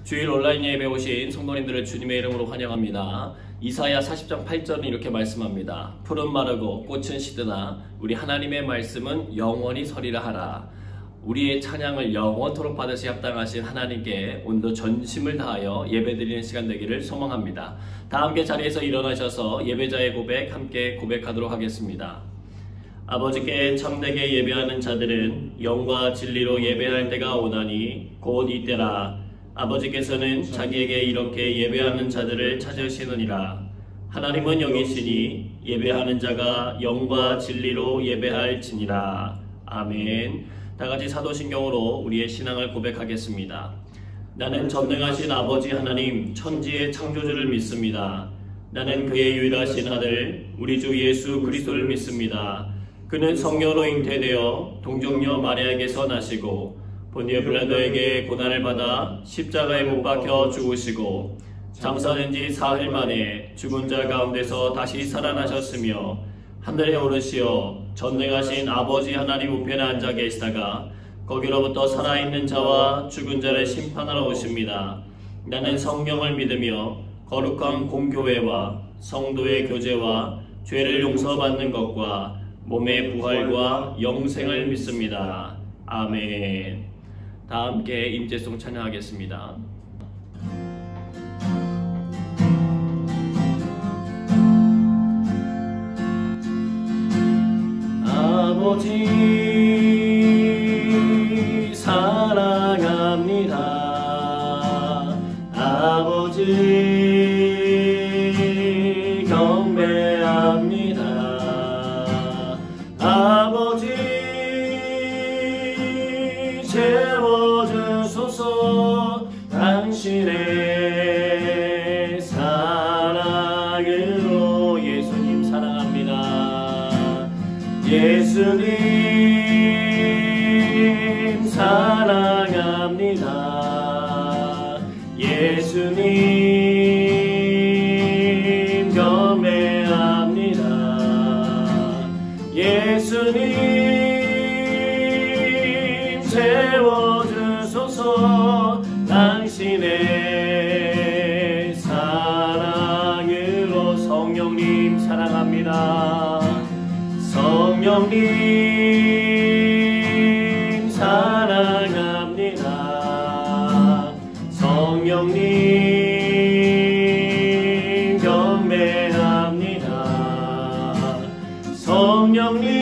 주일 온라인 예배에 오신 성도님들을 주님의 이름으로 환영합니다. 이사야 40장 8절은 이렇게 말씀합니다. 푸른 마르고 꽃은 시드나 우리 하나님의 말씀은 영원히 서리라 하라. 우리의 찬양을 영원토록 받으시 합당하신 하나님께 온도 전심을 다하여 예배드리는 시간 되기를 소망합니다. 다 함께 자리에서 일어나셔서 예배자의 고백 함께 고백하도록 하겠습니다. 아버지께 참되게 예배하는 자들은 영과 진리로 예배할 때가 오나니 곧 이때라. 아버지께서는 자기에게 이렇게 예배하는 자들을 찾으시느니라. 하나님은 영이시니 예배하는 자가 영과 진리로 예배할지니라. 아멘. 다같이 사도신경으로 우리의 신앙을 고백하겠습니다. 나는 전능하신 아버지 하나님 천지의 창조주를 믿습니다. 나는 그의 유일하신 아들 우리 주 예수 그리스도를 믿습니다. 그는 성령으로 잉태되어 동정녀 마리아에게서 나시고 본디오 빌라도에게 고난을 받아 십자가에 못 박혀 죽으시고 장사된 지 사흘 만에 죽은 자 가운데서 다시 살아나셨으며 하늘에 오르시어 전능하신 아버지 하나님 우편에 앉아 계시다가 거기로부터 살아있는 자와 죽은 자를 심판하러 오십니다. 나는 성령을 믿으며 거룩한 공교회와 성도의 교제와 죄를 용서받는 것과 몸의 부활과 영생을 믿습니다. 아멘. 다 함께 임재송 찬양하겠습니다. 아버지 사랑합니다. 아버지 경배합니다. 아버지 채워주소서. 당신의 사랑으로. 예수님 사랑합니다. 예수님 사랑합니다. 예수님 경배합니다. 예수님 채워주소서. 당신의 사랑으로. 성령님 사랑합니다. 성령님 사랑합니다. 성령님 경배합니다. 성령님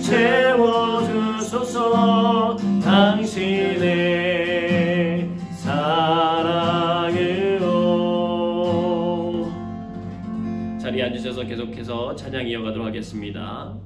채워주소서. 당신의 사랑으로. 자리에 앉으셔서 계속해서 찬양 이어가도록 하겠습니다.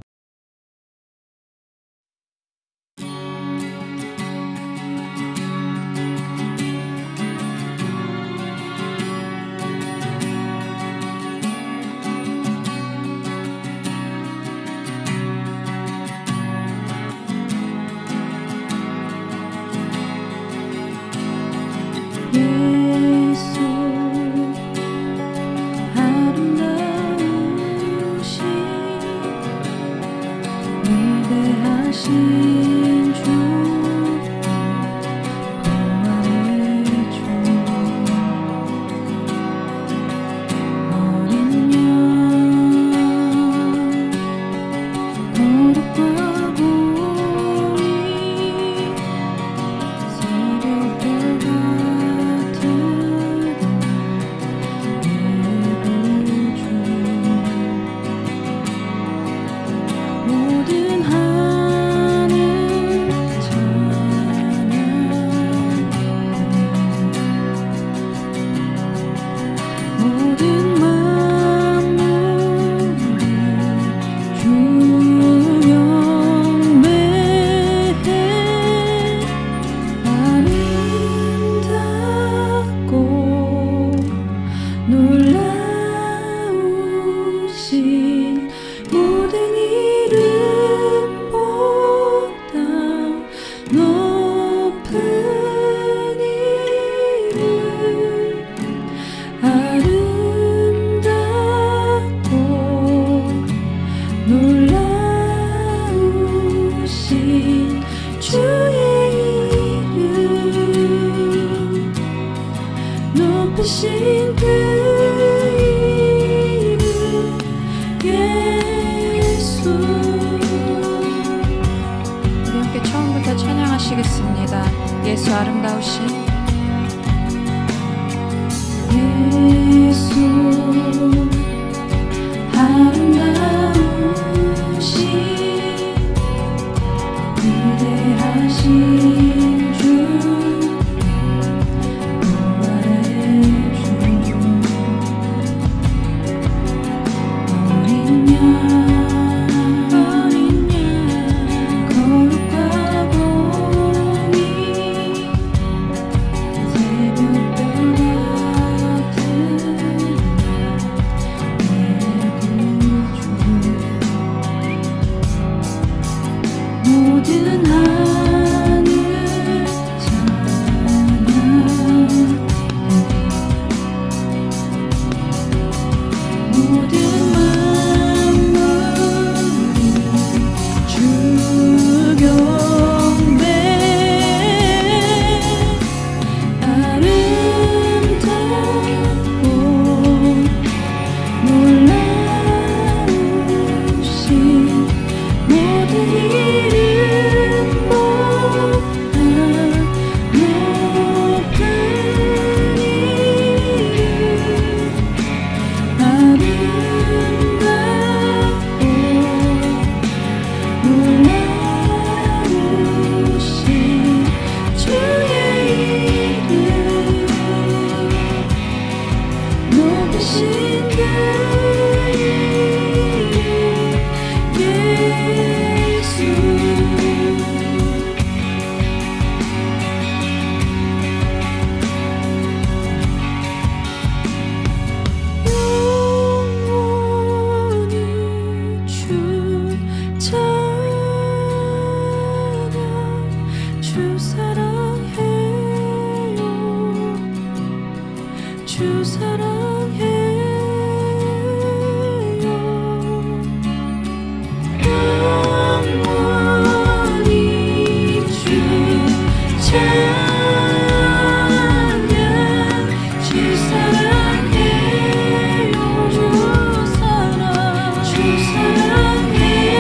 놀라우신 주의 이름 높이신 그 이름 예수. 우리 함께 처음부터 찬양하시겠습니다. 예수 아름다우신 예수 아름다우신 위대하신 주 모든 하늘 찬양해 모든 만물이 주 경배 아름답고 놀라우신 모든 주 사랑해요 주 사랑해요 영원히 주 찬양 주 사랑해요 주 사랑해요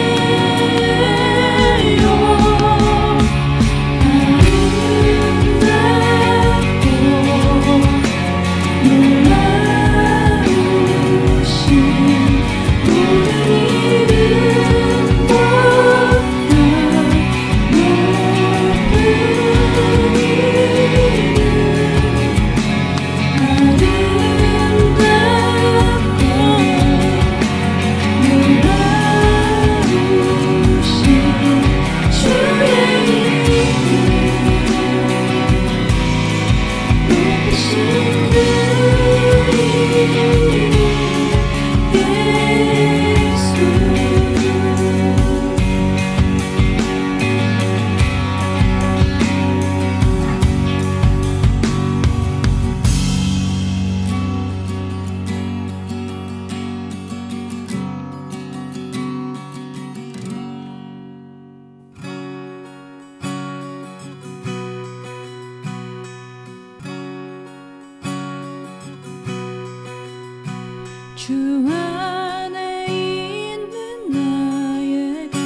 주 안에 있는 나에게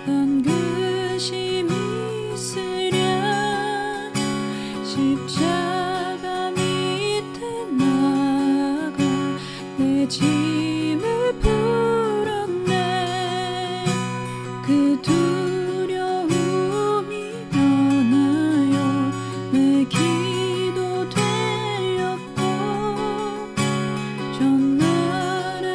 반드시 있으랴 십자가 밑에 나가 내 짐을 풀었네 그 두려움이 변하여 내 기도 되었고 전날에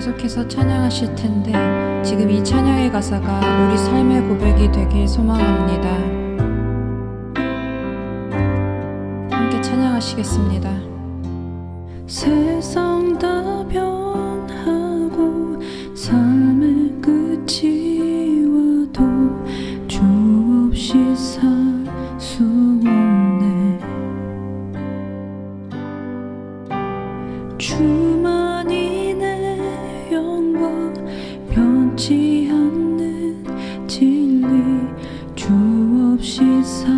계속해서 찬양하실 텐데 지금 이 찬양의 가사가 우리 삶의 고백이 되길 소망합니다. 함께 찬양하시겠습니다. 세상 다 변하고 삶의 끝이 와도 주 없이 살 수 없네. 주만이 내 영광 변치 않는 진리 주 없이 살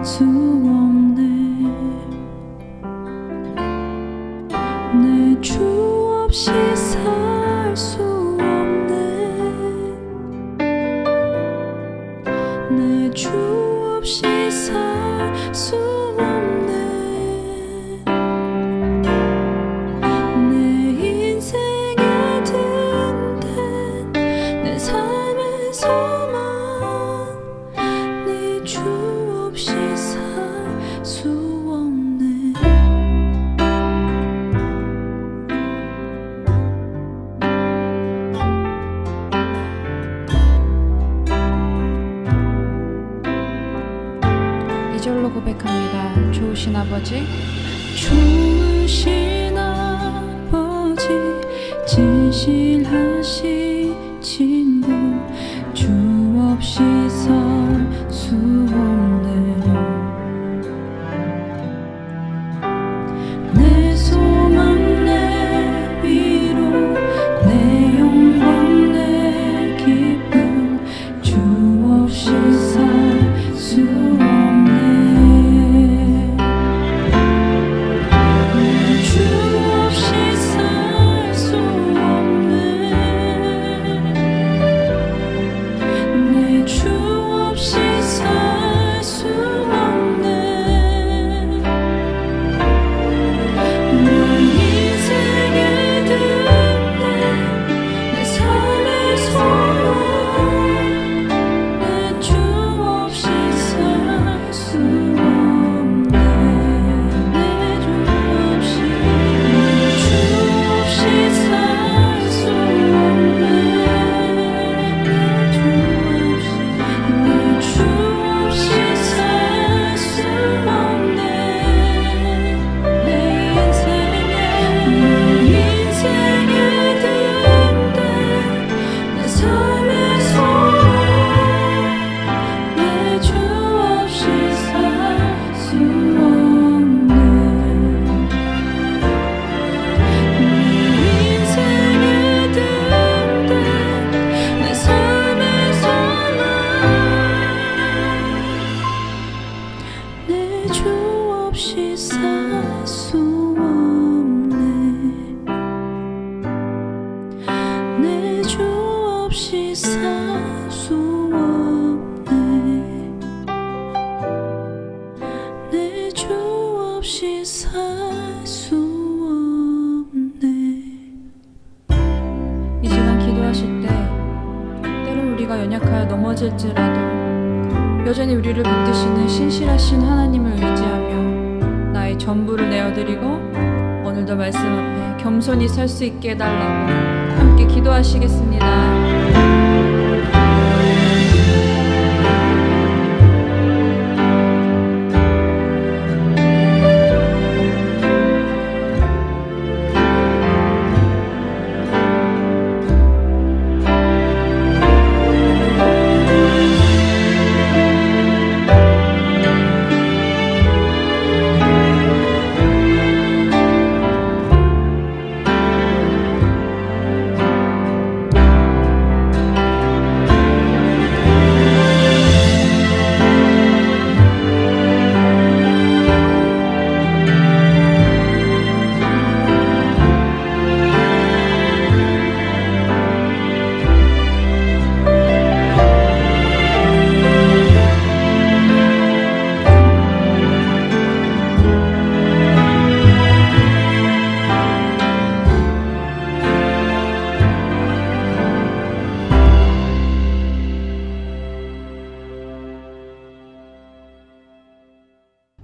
수 없네. 내 주 없이 살 수 없네. 내 주 없이 살 수 없네. 내 인생의 든든 내 삶의 소망 내 주 없이 살 수 없네. 이절로 고백합니다. 좋으신 아버지, 좋으신 아버지, 진실하신 친구, 주 없이 살 수 없네. 내 소망 내 위로 내 영광 내 기쁨 주 없이 살 수 없네. 주 없이 살 수 없네. 내 주 없이 살 수 없네. 내 인생의 든든 내 삶의 소망 내 주 없이 살 수 없네. 내 주 없이 살 수 없네. 내 주 없이 살 수 없네. 내 인생의 든든 내 삶의 소망 내 주 없이 살 수 없네. 내 인생의 든든 내 삶의 소망 내 주 없이 살 수 없네. 내 주 없이 살 수 없네. 내 주 없이 살 수 없네. 이 시간 기도하실 때 때론 우리가 연약하여 넘어질지라도 여전히 우리를 붙드시는 신실하신 하나님을 의지하며 나의 전부를 내어드리고 오늘도 말씀 앞에 겸손히 설 수 있게 해달라고 함께 기도하시겠습니다.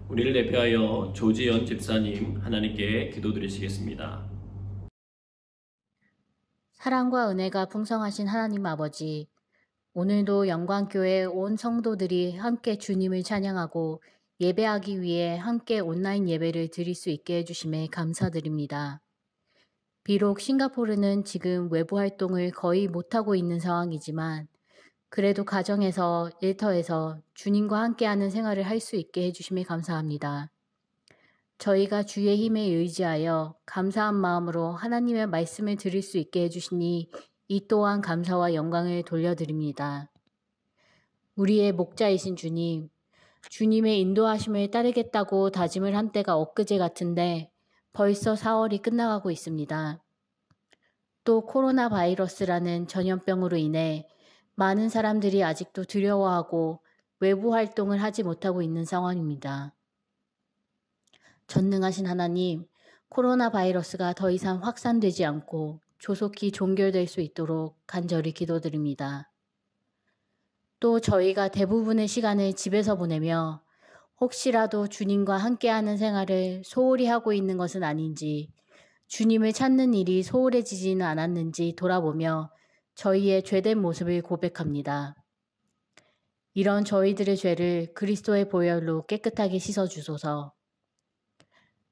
우리를 대표하여 조지연 집사님 하나님께 기도드리시겠습니다. 사랑과 은혜가 풍성하신 하나님 아버지, 오늘도 영광교회 온 성도들이 함께 주님을 찬양하고 예배하기 위해 함께 온라인 예배를 드릴 수 있게 해주심에 감사드립니다. 비록 싱가포르는 지금 외부 활동을 거의 못하고 있는 상황이지만 그래도 가정에서 일터에서 주님과 함께하는 생활을 할 수 있게 해주심에 감사합니다. 저희가 주의 힘에 의지하여 감사한 마음으로 하나님의 말씀을 드릴 수 있게 해주시니 이 또한 감사와 영광을 돌려드립니다. 우리의 목자이신 주님, 주님의 인도하심을 따르겠다고 다짐을 한 때가 엊그제 같은데 벌써 4월이 끝나가고 있습니다. 또 코로나 바이러스라는 전염병으로 인해 많은 사람들이 아직도 두려워하고 외부 활동을 하지 못하고 있는 상황입니다. 전능하신 하나님, 코로나 바이러스가 더 이상 확산되지 않고 조속히 종결될 수 있도록 간절히 기도드립니다. 또 저희가 대부분의 시간을 집에서 보내며 혹시라도 주님과 함께하는 생활을 소홀히 하고 있는 것은 아닌지, 주님을 찾는 일이 소홀해지지는 않았는지 돌아보며 저희의 죄된 모습을 고백합니다. 이런 저희들의 죄를 그리스도의 보혈로 깨끗하게 씻어주소서.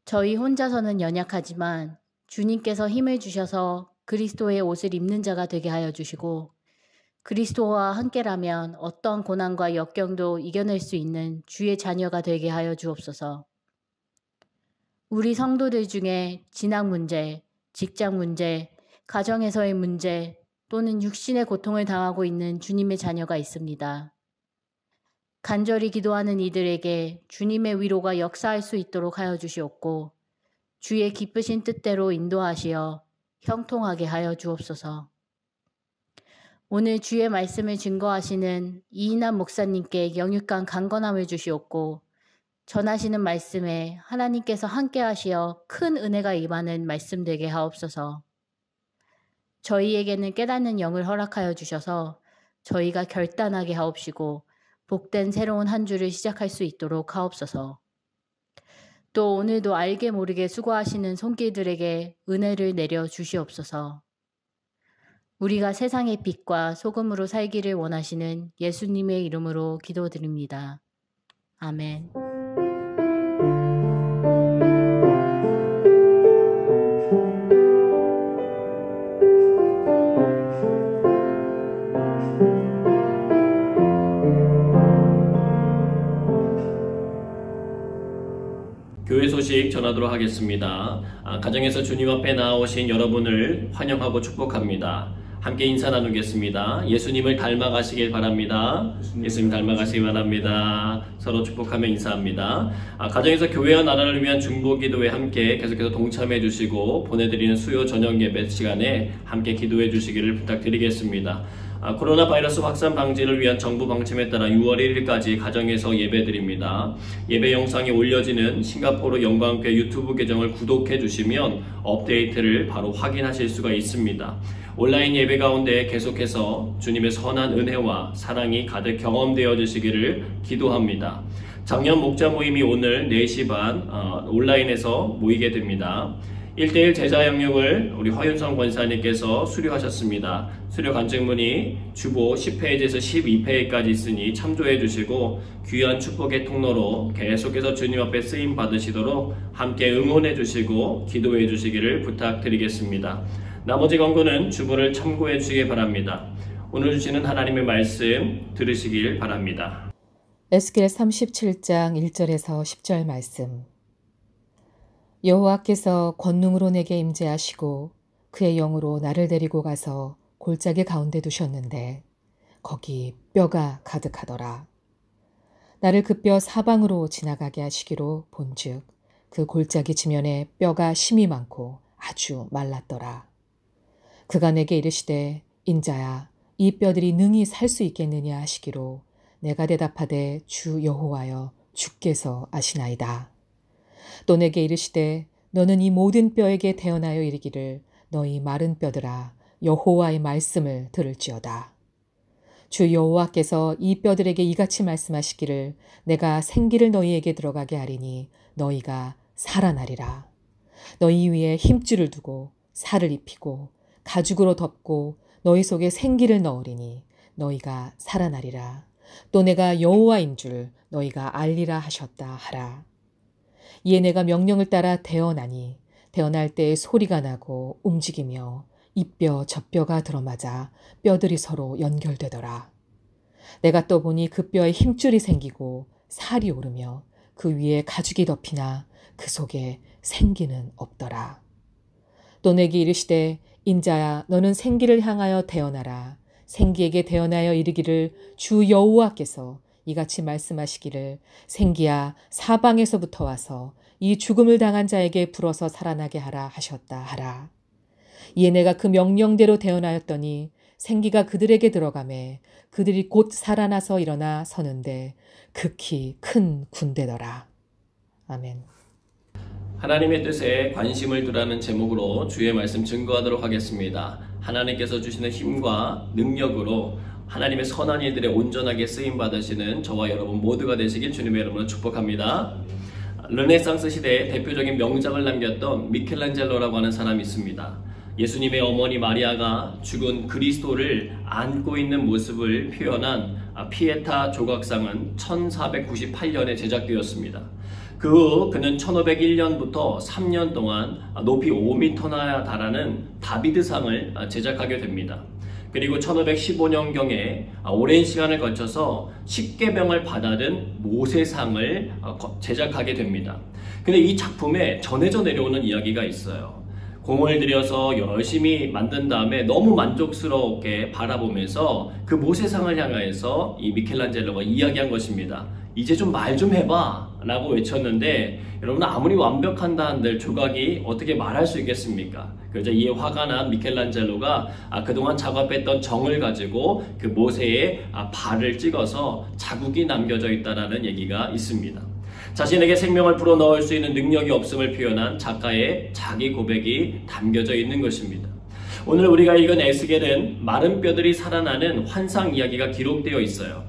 저희 혼자서는 연약하지만 주님께서 힘을 주셔서 그리스도의 옷을 입는 자가 되게 하여 주시고 그리스도와 함께라면 어떤 고난과 역경도 이겨낼 수 있는 주의 자녀가 되게 하여 주옵소서. 우리 성도들 중에 진학 문제, 직장 문제, 가정에서의 문제 또는 육신의 고통을 당하고 있는 주님의 자녀가 있습니다. 간절히 기도하는 이들에게 주님의 위로가 역사할 수 있도록 하여 주시옵고 주의 기쁘신 뜻대로 인도하시어 형통하게 하여 주옵소서. 오늘 주의 말씀을 증거하시는 이인환 목사님께 영육간 강건함을 주시옵고 전하시는 말씀에 하나님께서 함께 하시어 큰 은혜가 임하는 말씀 되게 하옵소서. 저희에게는 깨닫는 영을 허락하여 주셔서 저희가 결단하게 하옵시고 복된 새로운 한 주를 시작할 수 있도록 하옵소서. 또 오늘도 알게 모르게 수고하시는 손길들에게 은혜를 내려 주시옵소서. 우리가 세상의 빛과 소금으로 살기를 원하시는 예수님의 이름으로 기도드립니다. 아멘. 교회 소식 전하도록 하겠습니다. 가정에서 주님 앞에 나오신 여러분을 환영하고 축복합니다. 함께 인사 나누겠습니다. 예수님을 닮아가시길 바랍니다. 예수님 닮아가시기 바랍니다. 서로 축복하며 인사합니다. 가정에서 교회와 나라를 위한 중보기도에 함께 계속해서 동참해 주시고 보내드리는 수요 저녁 예배 시간에 함께 기도해 주시기를 부탁드리겠습니다. 코로나 바이러스 확산 방지를 위한 정부 방침에 따라 6월 1일까지 가정에서 예배드립니다. 예배 영상이 올려지는 싱가포르 영광교회 유튜브 계정을 구독해 주시면 업데이트를 바로 확인하실 수가 있습니다. 온라인 예배 가운데 계속해서 주님의 선한 은혜와 사랑이 가득 경험되어 주시기를 기도합니다. 작년 목자 모임이 오늘 4시 반 온라인에서 모이게 됩니다. 1대1 제자 영역을 우리 허윤성 권사님께서 수료하셨습니다. 수료 간증문이 주보 10페이지에서 12페이지까지 있으니 참조해 주시고 귀한 축복의 통로로 계속해서 주님 앞에 쓰임 받으시도록 함께 응원해 주시고 기도해 주시기를 부탁드리겠습니다. 나머지 권고는 주보를 참고해 주시기 바랍니다. 오늘 주시는 하나님의 말씀 들으시길 바랍니다. 에스겔 37장 1절에서 10절 말씀. 여호와께서 권능으로 내게 임재하시고 그의 영으로 나를 데리고 가서 골짜기 가운데 두셨는데 거기 뼈가 가득하더라. 나를 그 뼈 사방으로 지나가게 하시기로 본즉 그 골짜기 지면에 뼈가 심이 많고 아주 말랐더라. 그가 내게 이르시되 인자야 이 뼈들이 능히 살 수 있겠느냐 하시기로 내가 대답하되 주 여호와여 주께서 아시나이다. 또 내게 이르시되 너는 이 모든 뼈에게 대언하여 이르기를 너희 마른 뼈들아 여호와의 말씀을 들을지어다. 주 여호와께서 이 뼈들에게 이같이 말씀하시기를 내가 생기를 너희에게 들어가게 하리니 너희가 살아나리라. 너희 위에 힘줄을 두고 살을 입히고 가죽으로 덮고 너희 속에 생기를 넣으리니 너희가 살아나리라. 또 내가 여호와인 줄 너희가 알리라 하셨다 하라. 이에 내가 명령을 따라 태어나니 태어날 때 소리가 나고 움직이며 이 뼈 저 뼈가 들어맞아 뼈들이 서로 연결되더라. 내가 또 보니 그 뼈에 힘줄이 생기고 살이 오르며 그 위에 가죽이 덮이나 그 속에 생기는 없더라. 또 내게 이르시되 인자야 너는 생기를 향하여 태어나라. 생기에게 태어나여 이르기를 주 여호와께서 이같이 말씀하시기를 생기야 사방에서부터 와서 이 죽음을 당한 자에게 불어서 살아나게 하라 하셨다 하라. 이에 내가 그 명령대로 태어나였더니 생기가 그들에게 들어가매 그들이 곧 살아나서 일어나 서는데 극히 큰 군대더라. 아멘. 하나님의 뜻에 관심을 두라는 제목으로 주의 말씀 증거하도록 하겠습니다. 하나님께서 주시는 힘과 능력으로 하나님의 선한 일들에 온전하게 쓰임받으시는 저와 여러분 모두가 되시길 주님의 이름으로 축복합니다. 르네상스 시대에 대표적인 명작을 남겼던 미켈란젤로라고 하는 사람이 있습니다. 예수님의 어머니 마리아가 죽은 그리스도를 안고 있는 모습을 표현한 피에타 조각상은 1498년에 제작되었습니다. 그 후 그는 1501년부터 3년 동안 높이 5m나 달하는 다비드상을 제작하게 됩니다. 그리고 1515년경에 오랜 시간을 거쳐서 십계명을 받아든 모세상을 제작하게 됩니다. 근데 이 작품에 전해져 내려오는 이야기가 있어요. 공을 들여서 열심히 만든 다음에 너무 만족스럽게 바라보면서 그 모세상을 향하여서 이 미켈란젤로가 이야기한 것입니다. 이제 좀 말 좀 해봐 라고 외쳤는데 여러분 아무리 완벽한다 한들 조각이 어떻게 말할 수 있겠습니까? 그래서 이에 화가 난 미켈란젤로가 그동안 작업했던 정을 가지고 그 모세의 발을 찍어서 자국이 남겨져 있다는 얘기가 있습니다. 자신에게 생명을 불어넣을 수 있는 능력이 없음을 표현한 작가의 자기 고백이 담겨져 있는 것입니다. 오늘 우리가 읽은 에스겔은 마른 뼈들이 살아나는 환상 이야기가 기록되어 있어요.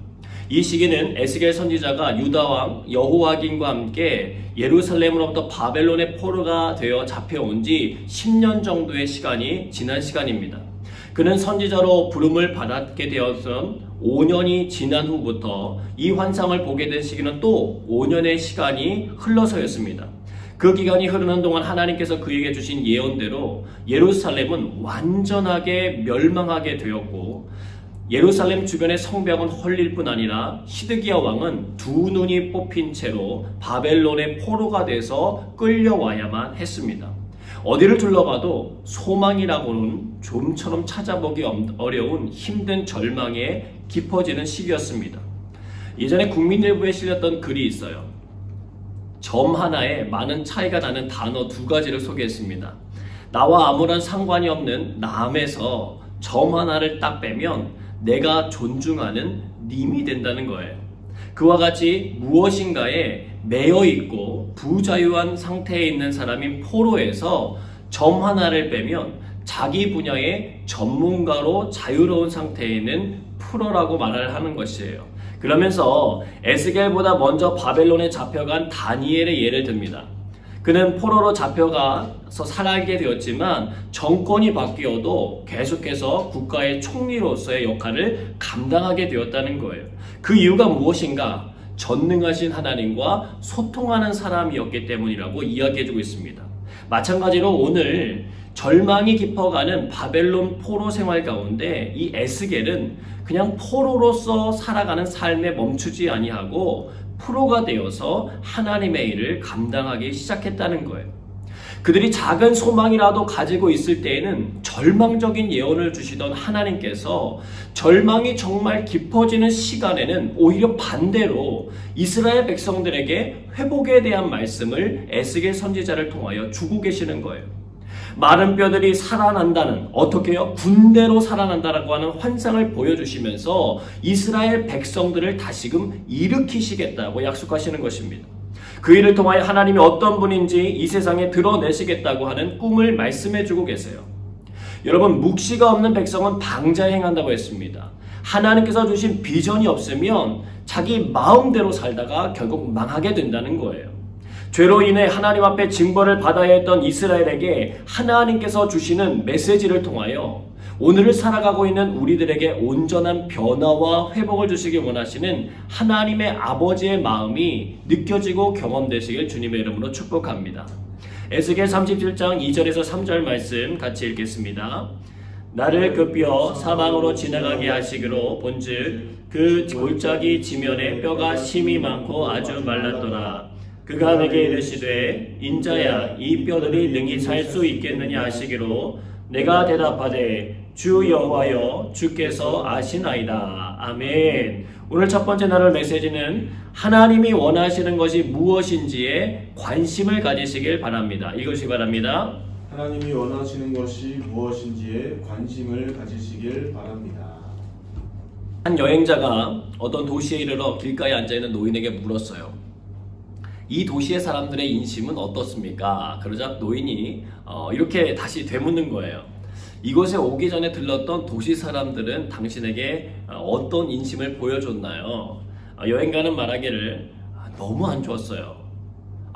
이 시기는 에스겔 선지자가 유다왕 여호와긴과 함께 예루살렘으로부터 바벨론의 포로가 되어 잡혀온 지 10년 정도의 시간이 지난 시간입니다. 그는 선지자로 부름을 받게 되었던 5년이 지난 후부터 이 환상을 보게 된 시기는 또 5년의 시간이 흘러서였습니다. 그 기간이 흐르는 동안 하나님께서 그에게 주신 예언대로 예루살렘은 완전하게 멸망하게 되었고 예루살렘 주변의 성벽은 헐릴 뿐 아니라 히드기야 왕은 두 눈이 뽑힌 채로 바벨론의 포로가 돼서 끌려와야만 했습니다. 어디를 둘러봐도 소망이라고는 좀처럼 찾아보기 어려운 힘든 절망에 깊어지는 시기였습니다. 예전에 국민일보에 실렸던 글이 있어요. 점 하나에 많은 차이가 나는 단어 두 가지를 소개했습니다. 나와 아무런 상관이 없는 남에서 점 하나를 딱 빼면 내가 존중하는 님이 된다는 거예요. 그와 같이 무엇인가에 매여 있고 부자유한 상태에 있는 사람인 포로에서 점 하나를 빼면 자기 분야의 전문가로 자유로운 상태에 있는 프로라고 말을 하는 것이에요. 그러면서 에스겔보다 먼저 바벨론에 잡혀간 다니엘의 예를 듭니다. 그는 포로로 잡혀가서 살아가게 되었지만 정권이 바뀌어도 계속해서 국가의 총리로서의 역할을 감당하게 되었다는 거예요. 그 이유가 무엇인가? 전능하신 하나님과 소통하는 사람이었기 때문이라고 이야기해주고 있습니다. 마찬가지로 오늘 절망이 깊어가는 바벨론 포로 생활 가운데 이 에스겔은 그냥 포로로서 살아가는 삶에 멈추지 아니하고 프로가 되어서 하나님의 일을 감당하기 시작했다는 거예요. 그들이 작은 소망이라도 가지고 있을 때에는 절망적인 예언을 주시던 하나님께서 절망이 정말 깊어지는 시간에는 오히려 반대로 이스라엘 백성들에게 회복에 대한 말씀을 에스겔 선지자를 통하여 주고 계시는 거예요. 마른 뼈들이 살아난다는, 어떻게요? 군대로 살아난다라고 하는 환상을 보여주시면서 이스라엘 백성들을 다시금 일으키시겠다고 약속하시는 것입니다. 그 일을 통하여 하나님이 어떤 분인지 이 세상에 드러내시겠다고 하는 꿈을 말씀해주고 계세요. 여러분, 묵시가 없는 백성은 방자에 행한다고 했습니다. 하나님께서 주신 비전이 없으면 자기 마음대로 살다가 결국 망하게 된다는 거예요. 죄로 인해 하나님 앞에 징벌을 받아야 했던 이스라엘에게 하나님께서 주시는 메시지를 통하여 오늘을 살아가고 있는 우리들에게 온전한 변화와 회복을 주시기 원하시는 하나님의 아버지의 마음이 느껴지고 경험되시길 주님의 이름으로 축복합니다. 에스겔 37장 2절에서 3절 말씀 같이 읽겠습니다. 나를 급여 사망으로 지나가게 하시기로 본즉 그 골짜기 지면에 뼈가 심이 많고 아주 말랐더라. 그가 내게 이르시되 인자야 이 뼈들이 능히 살 수 있겠느냐 하시기로 내가 대답하되 주 여호와여 주께서 아시나이다. 아멘. 오늘 첫 번째 나눌 메시지는 하나님이 원하시는 것이 무엇인지에 관심을 가지시길 바랍니다. 이것이 바랍니다. 하나님이 원하시는 것이 무엇인지에 관심을 가지시길 바랍니다. 한 여행자가 어떤 도시에 이르러 길가에 앉아있는 노인에게 물었어요. 이 도시의 사람들의 인심은 어떻습니까? 그러자 노인이 이렇게 다시 되묻는 거예요. 이곳에 오기 전에 들렀던 도시 사람들은 당신에게 어떤 인심을 보여줬나요? 여행가는 말하기를 너무 안 좋았어요.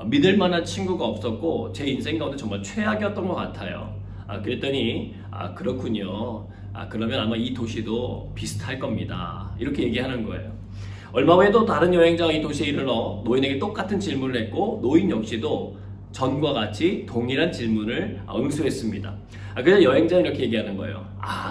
믿을 만한 친구가 없었고 제 인생 가운데 정말 최악이었던 것 같아요. 그랬더니 그렇군요. 그러면 아마 이 도시도 비슷할 겁니다. 이렇게 얘기하는 거예요. 얼마 후에도 다른 여행자가 이 도시에 이르러 노인에게 똑같은 질문을 했고 노인 역시도 전과 같이 동일한 질문을 응수했습니다. 그래서 여행자는 이렇게 얘기하는 거예요.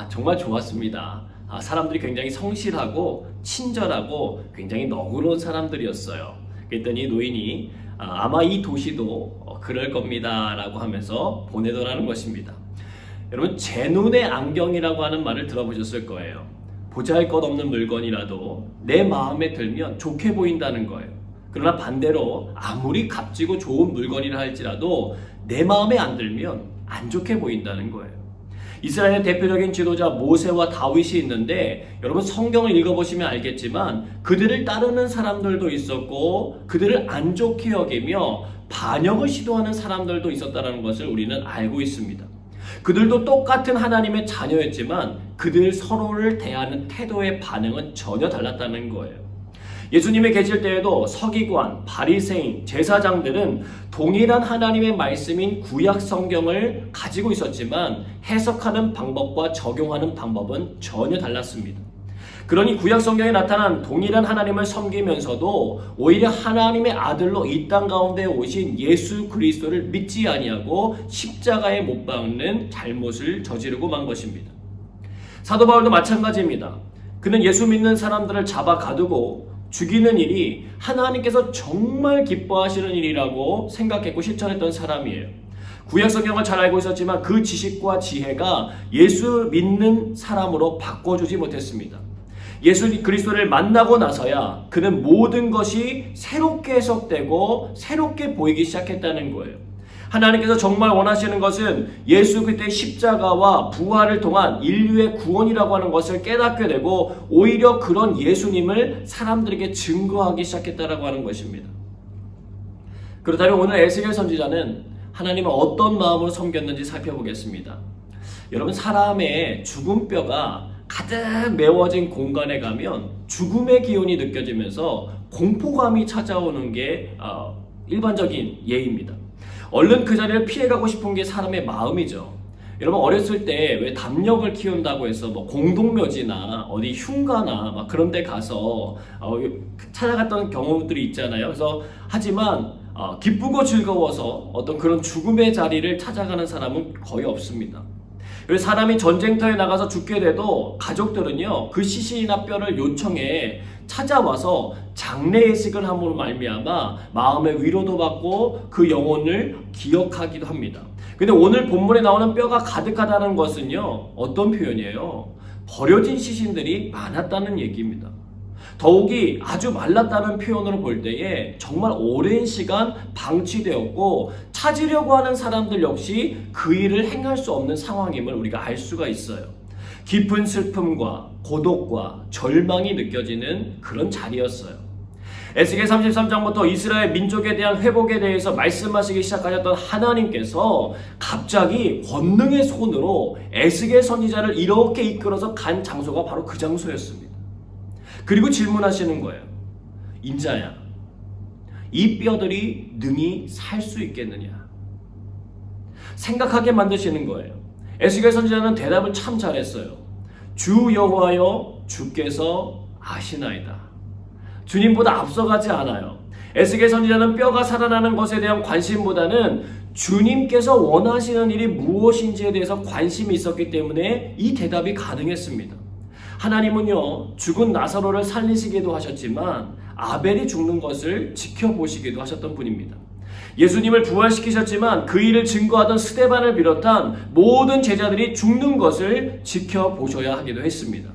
정말 좋았습니다. 사람들이 굉장히 성실하고 친절하고 굉장히 너그러운 사람들이었어요. 그랬더니 노인이 아마 이 도시도 그럴 겁니다 라고 하면서 보내더라는 것입니다. 여러분, 제 눈의 안경이라고 하는 말을 들어보셨을 거예요. 보잘것없는 물건이라도 내 마음에 들면 좋게 보인다는 거예요. 그러나 반대로 아무리 값지고 좋은 물건이라 할지라도 내 마음에 안 들면 안 좋게 보인다는 거예요. 이스라엘의 대표적인 지도자 모세와 다윗이 있는데 여러분 성경을 읽어보시면 알겠지만 그들을 따르는 사람들도 있었고 그들을 안 좋게 여기며 반역을 시도하는 사람들도 있었다는 것을 우리는 알고 있습니다. 그들도 똑같은 하나님의 자녀였지만 그들 서로를 대하는 태도의 반응은 전혀 달랐다는 거예요. 예수님이 계실 때에도 서기관, 바리새인, 제사장들은 동일한 하나님의 말씀인 구약 성경을 가지고 있었지만 해석하는 방법과 적용하는 방법은 전혀 달랐습니다. 그러니 구약 성경에 나타난 동일한 하나님을 섬기면서도 오히려 하나님의 아들로 이 땅 가운데 오신 예수 그리스도를 믿지 아니하고 십자가에 못 박는 잘못을 저지르고 만 것입니다. 사도 바울도 마찬가지입니다. 그는 예수 믿는 사람들을 잡아 가두고 죽이는 일이 하나님께서 정말 기뻐하시는 일이라고 생각했고 실천했던 사람이에요. 구약 성경을 잘 알고 있었지만 그 지식과 지혜가 예수 믿는 사람으로 바꿔주지 못했습니다. 예수 그리스도를 만나고 나서야 그는 모든 것이 새롭게 해석되고 새롭게 보이기 시작했다는 거예요. 하나님께서 정말 원하시는 것은 예수 그리스도의 십자가와 부활을 통한 인류의 구원이라고 하는 것을 깨닫게 되고 오히려 그런 예수님을 사람들에게 증거하기 시작했다라고 하는 것입니다. 그렇다면 오늘 에스겔 선지자는 하나님을 어떤 마음으로 섬겼는지 살펴보겠습니다. 여러분, 사람의 죽은 뼈가 가득 메워진 공간에 가면 죽음의 기운이 느껴지면서 공포감이 찾아오는 게 일반적인 예입니다. 얼른 그 자리를 피해가고 싶은 게 사람의 마음이죠. 여러분, 어렸을 때 왜 담력을 키운다고 해서 뭐 공동묘지나 어디 흉가나 막 그런 데 가서 찾아갔던 경험들이 있잖아요. 그래서 하지만 기쁘고 즐거워서 어떤 그런 죽음의 자리를 찾아가는 사람은 거의 없습니다. 그래서 사람이 전쟁터에 나가서 죽게 돼도 가족들은요 그 시신이나 뼈를 요청해 찾아와서 장례 예식을 함으로 말미암아 마음의 위로도 받고 그 영혼을 기억하기도 합니다. 근데 오늘 본문에 나오는 뼈가 가득하다는 것은요 어떤 표현이에요? 버려진 시신들이 많았다는 얘기입니다. 더욱이 아주 말랐다는 표현으로 볼 때에 정말 오랜 시간 방치되었고 찾으려고 하는 사람들 역시 그 일을 행할 수 없는 상황임을 우리가 알 수가 있어요. 깊은 슬픔과 고독과 절망이 느껴지는 그런 자리였어요. 에스겔 33장부터 이스라엘 민족에 대한 회복에 대해서 말씀하시기 시작하셨던 하나님께서 갑자기 권능의 손으로 에스겔 선지자를 이렇게 이끌어서 간 장소가 바로 그 장소였습니다. 그리고 질문하시는 거예요. 인자야, 이 뼈들이 능히 살 수 있겠느냐? 생각하게 만드시는 거예요. 에스겔 선지자는 대답을 참 잘했어요. 주 여호와여 주께서 아시나이다. 주님보다 앞서가지 않아요. 에스겔 선지자는 뼈가 살아나는 것에 대한 관심보다는 주님께서 원하시는 일이 무엇인지에 대해서 관심이 있었기 때문에 이 대답이 가능했습니다. 하나님은요, 죽은 나사로를 살리시기도 하셨지만 아벨이 죽는 것을 지켜보시기도 하셨던 분입니다. 예수님을 부활시키셨지만 그 일을 증거하던 스데반을 비롯한 모든 제자들이 죽는 것을 지켜보셔야 하기도 했습니다.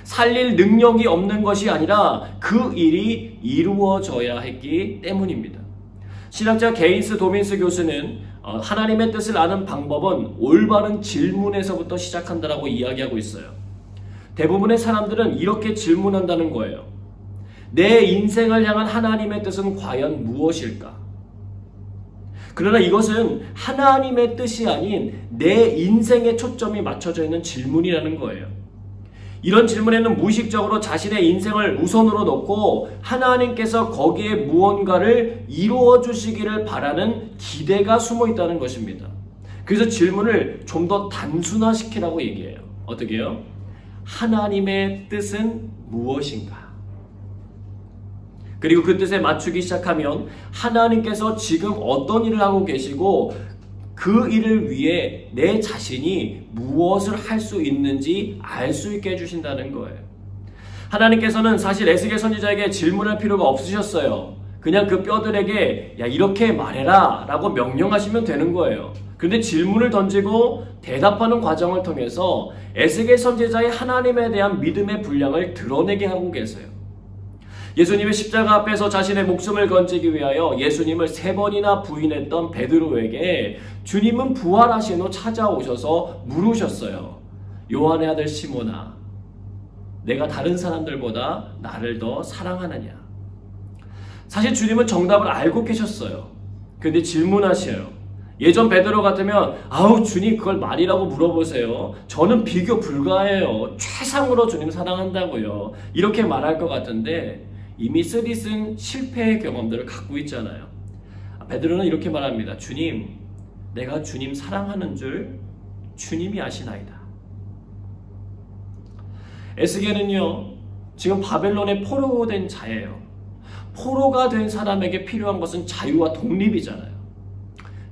살릴 능력이 없는 것이 아니라 그 일이 이루어져야 했기 때문입니다. 신학자 게인스 도민스 교수는 하나님의 뜻을 아는 방법은 올바른 질문에서부터 시작한다라고 이야기하고 있어요. 대부분의 사람들은 이렇게 질문한다는 거예요. 내 인생을 향한 하나님의 뜻은 과연 무엇일까? 그러나 이것은 하나님의 뜻이 아닌 내 인생에 초점이 맞춰져 있는 질문이라는 거예요. 이런 질문에는 무의식적으로 자신의 인생을 우선으로 놓고 하나님께서 거기에 무언가를 이루어 주시기를 바라는 기대가 숨어 있다는 것입니다. 그래서 질문을 좀 더 단순화시키라고 얘기해요. 어떻게 해요? 하나님의 뜻은 무엇인가? 그리고 그 뜻에 맞추기 시작하면 하나님께서 지금 어떤 일을 하고 계시고 그 일을 위해 내 자신이 무엇을 할 수 있는지 알 수 있게 해주신다는 거예요. 하나님께서는 사실 에스겔 선지자에게 질문할 필요가 없으셨어요. 그냥 그 뼈들에게 야 이렇게 말해라 라고 명령하시면 되는 거예요. 그런데 질문을 던지고 대답하는 과정을 통해서 에스겔 선지자의 하나님에 대한 믿음의 분량을 드러내게 하고 계세요. 예수님의 십자가 앞에서 자신의 목숨을 건지기 위하여 예수님을 3번이나 부인했던 베드로에게 주님은 부활하신 후 찾아오셔서 물으셨어요. 요한의 아들 시몬아, 내가 다른 사람들보다 나를 더 사랑하느냐? 사실 주님은 정답을 알고 계셨어요. 그런데 질문하셔요. 예전 베드로 같으면 아우 주님 그걸 말이라고 물어보세요. 저는 비교 불가해요. 최상으로 주님 사랑한다고요. 이렇게 말할 것 같은데 이미 쓰디쓴 실패의 경험들을 갖고 있잖아요. 베드로는 이렇게 말합니다. 주님, 내가 주님 사랑하는 줄 주님이 아시나이다. 에스겔은요, 지금 바벨론에 포로된 자예요. 포로가 된 사람에게 필요한 것은 자유와 독립이잖아요.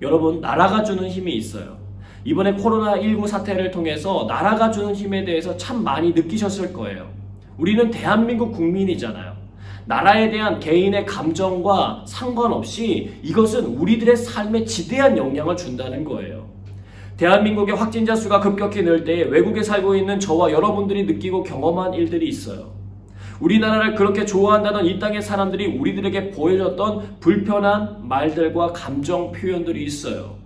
여러분, 나라가 주는 힘이 있어요. 이번에 코로나19 사태를 통해서 나라가 주는 힘에 대해서 참 많이 느끼셨을 거예요. 우리는 대한민국 국민이잖아요. 나라에 대한 개인의 감정과 상관없이 이것은 우리들의 삶에 지대한 영향을 준다는 거예요. 대한민국의 확진자 수가 급격히 늘 때 외국에 살고 있는 저와 여러분들이 느끼고 경험한 일들이 있어요. 우리나라를 그렇게 좋아한다던 이 땅의 사람들이 우리들에게 보여줬던 불편한 말들과 감정 표현들이 있어요.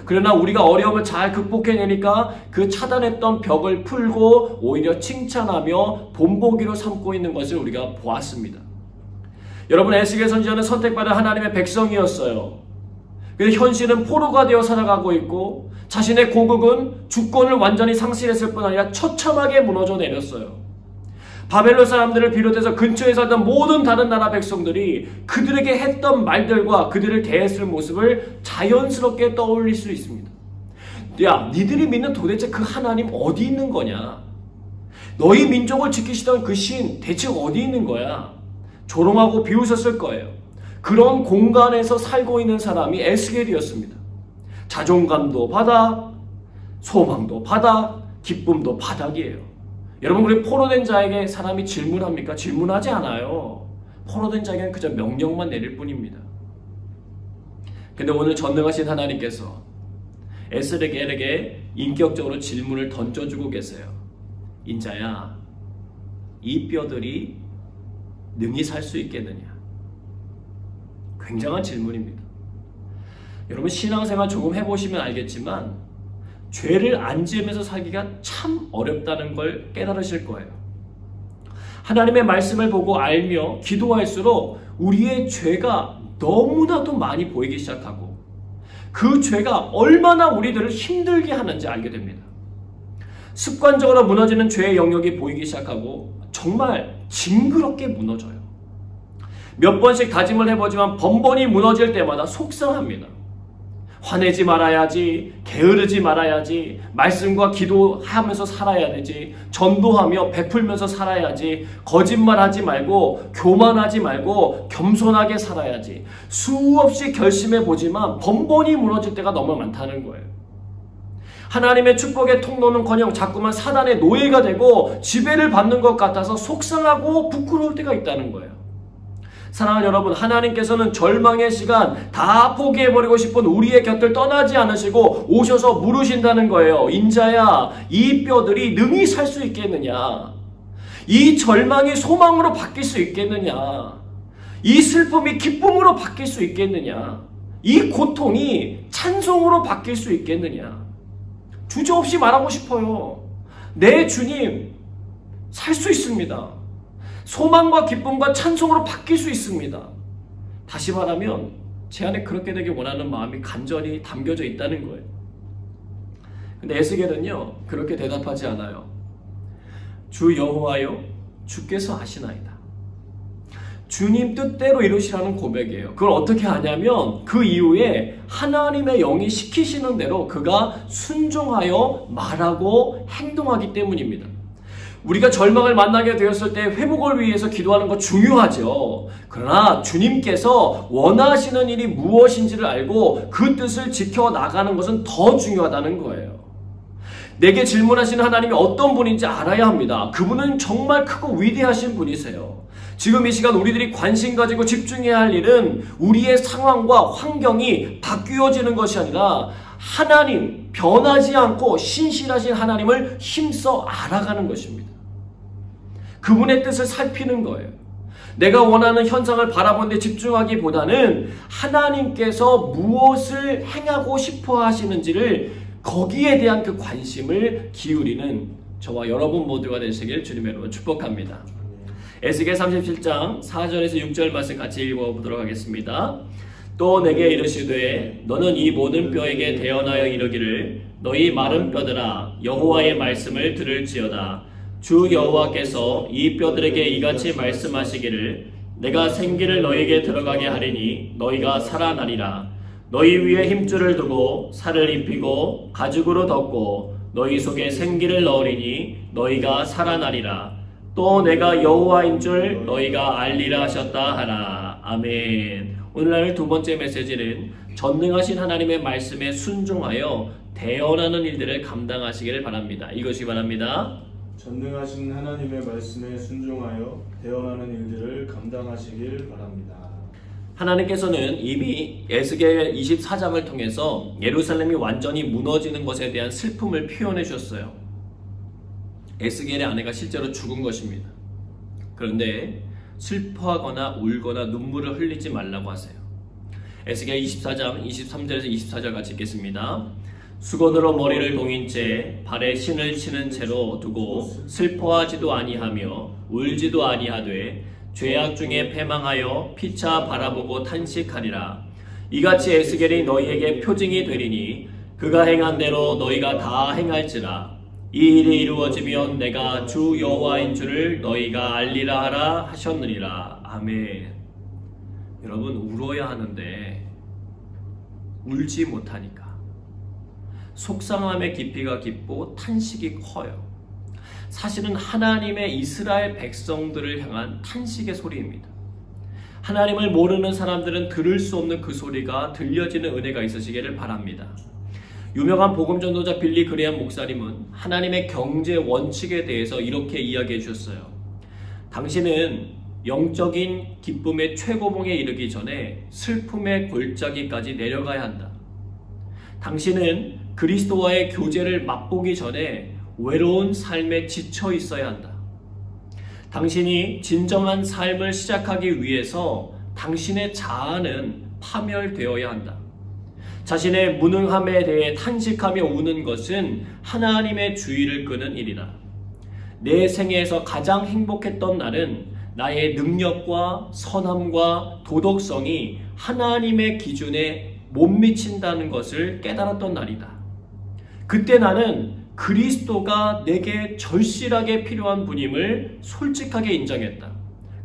그러나 우리가 어려움을 잘 극복해내니까 그 차단했던 벽을 풀고 오히려 칭찬하며 본보기로 삼고 있는 것을 우리가 보았습니다. 여러분, 에스겔 선지자는 선택받은 하나님의 백성이었어요. 그런데 현실은 포로가 되어 살아가고 있고 자신의 고국은 주권을 완전히 상실했을 뿐 아니라 처참하게 무너져 내렸어요. 바벨론 사람들을 비롯해서 근처에 살던 모든 다른 나라 백성들이 그들에게 했던 말들과 그들을 대했을 모습을 자연스럽게 떠올릴 수 있습니다. 야, 니들이 믿는 도대체 그 하나님 어디 있는 거냐? 너희 민족을 지키시던 그 신 대체 어디 있는 거야? 조롱하고 비웃었을 거예요. 그런 공간에서 살고 있는 사람이 에스겔이었습니다. 자존감도 바닥, 소망도 바닥, 기쁨도 바닥이에요. 여러분, 우리 포로된 자에게 사람이 질문합니까? 질문하지 않아요. 포로된 자에게는 그저 명령만 내릴 뿐입니다. 근데 오늘 전능하신 하나님께서 에스겔에게 인격적으로 질문을 던져주고 계세요. 인자야, 이 뼈들이 능히 살 수 있겠느냐? 굉장한 질문입니다. 여러분, 신앙생활 조금 해보시면 알겠지만 죄를 안 지으면서 살기가 참 어렵다는 걸 깨달으실 거예요. 하나님의 말씀을 보고 알며 기도할수록 우리의 죄가 너무나도 많이 보이기 시작하고 그 죄가 얼마나 우리들을 힘들게 하는지 알게 됩니다. 습관적으로 무너지는 죄의 영역이 보이기 시작하고 정말 징그럽게 무너져요. 몇 번씩 다짐을 해보지만 번번이 무너질 때마다 속상합니다. 화내지 말아야지, 게으르지 말아야지, 말씀과 기도하면서 살아야 되지, 전도하며 베풀면서 살아야지, 거짓말하지 말고 교만하지 말고 겸손하게 살아야지, 수없이 결심해보지만 번번이 무너질 때가 너무 많다는 거예요. 하나님의 축복의 통로는커녕 자꾸만 사단의 노예가 되고 지배를 받는 것 같아서 속상하고 부끄러울 때가 있다는 거예요. 사랑하는 여러분, 하나님께서는 절망의 시간 다 포기해버리고 싶은 우리의 곁을 떠나지 않으시고 오셔서 물으신다는 거예요. 인자야, 이 뼈들이 능히 살 수 있겠느냐? 이 절망이 소망으로 바뀔 수 있겠느냐? 이 슬픔이 기쁨으로 바뀔 수 있겠느냐? 이 고통이 찬송으로 바뀔 수 있겠느냐? 주저없이 말하고 싶어요. 내 주님 살 수 있습니다. 소망과 기쁨과 찬송으로 바뀔 수 있습니다. 다시 말하면 제 안에 그렇게 되길 원하는 마음이 간절히 담겨져 있다는 거예요. 근데 에스겔은요 그렇게 대답하지 않아요. 주 여호와여, 주께서 아시나이다. 주님 뜻대로 이루시라는 고백이에요. 그걸 어떻게 하냐면 그 이후에 하나님의 영이 시키시는 대로 그가 순종하여 말하고 행동하기 때문입니다. 우리가 절망을 만나게 되었을 때 회복을 위해서 기도하는 거 중요하죠. 그러나 주님께서 원하시는 일이 무엇인지를 알고 그 뜻을 지켜나가는 것은 더 중요하다는 거예요. 내게 질문하시는 하나님이 어떤 분인지 알아야 합니다. 그분은 정말 크고 위대하신 분이세요. 지금 이 시간 우리들이 관심 가지고 집중해야 할 일은 우리의 상황과 환경이 바뀌어지는 것이 아니라 하나님, 변하지 않고 신실하신 하나님을 힘써 알아가는 것입니다. 그분의 뜻을 살피는 거예요. 내가 원하는 현상을 바라보는데 집중하기보다는 하나님께서 무엇을 행하고 싶어 하시는지를 거기에 대한 그 관심을 기울이는 저와 여러분 모두가 되시길 주님의 이름으로 축복합니다. 에스겔 37장 4절에서 6절 말씀 같이 읽어보도록 하겠습니다. 또 내게 이르시되 너는 이 모든 뼈에게 대언하여 이르기를 너희 마른 뼈들아 여호와의 말씀을 들을지어다. 주 여호와께서 이 뼈들에게 이같이 말씀하시기를 내가 생기를 너희에게 들어가게 하리니 너희가 살아나리라. 너희 위에 힘줄을 두고 살을 입히고 가죽으로 덮고 너희 속에 생기를 넣으리니 너희가 살아나리라. 또 내가 여호와인 줄 너희가 알리라 하셨다 하라. 아멘. 오늘날 두 번째 메시지는 전능하신 하나님의 말씀에 순종하여 대언하는 일들을 감당하시기를 바랍니다. 읽으시기 바랍니다. 전능하신 하나님의 말씀에 순종하여 대언하는 일들을 감당하시길 바랍니다. 하나님께서는 이미 에스겔 24장을 통해서 예루살렘이 완전히 무너지는 것에 대한 슬픔을 표현해 주셨어요. 에스겔의 아내가 실제로 죽은 것입니다. 그런데 슬퍼하거나 울거나 눈물을 흘리지 말라고 하세요. 에스겔 24장 23절에서 24절 같이 읽겠습니다. 수건으로 머리를 동인 채 발에 신을 신은 채로 두고 슬퍼하지도 아니하며 울지도 아니하되 죄악 중에 패망하여 피차 바라보고 탄식하리라. 이같이 에스겔이 너희에게 표징이 되리니 그가 행한 대로 너희가 다 행할지라. 이 일이 이루어지면 내가 주 여호와인 줄을 너희가 알리라 하라 하셨느니라. 아멘. 여러분, 울어야 하는데 울지 못하니까 속상함의 깊이가 깊고 탄식이 커요. 사실은 하나님의 이스라엘 백성들을 향한 탄식의 소리입니다. 하나님을 모르는 사람들은 들을 수 없는 그 소리가 들려지는 은혜가 있으시기를 바랍니다. 유명한 복음전도자 빌리 그레엄 목사님은 하나님의 경제 원칙에 대해서 이렇게 이야기해 주셨어요. 당신은 영적인 기쁨의 최고봉에 이르기 전에 슬픔의 골짜기까지 내려가야 한다. 당신은 그리스도와의 교제를 맛보기 전에 외로운 삶에 지쳐 있어야 한다. 당신이 진정한 삶을 시작하기 위해서 당신의 자아는 파멸되어야 한다. 자신의 무능함에 대해 탄식하며 우는 것은 하나님의 주의를 끄는 일이다. 내 생애에서 가장 행복했던 날은 나의 능력과 선함과 도덕성이 하나님의 기준에 못 미친다는 것을 깨달았던 날이다. 그때 나는 그리스도가 내게 절실하게 필요한 분임을 솔직하게 인정했다.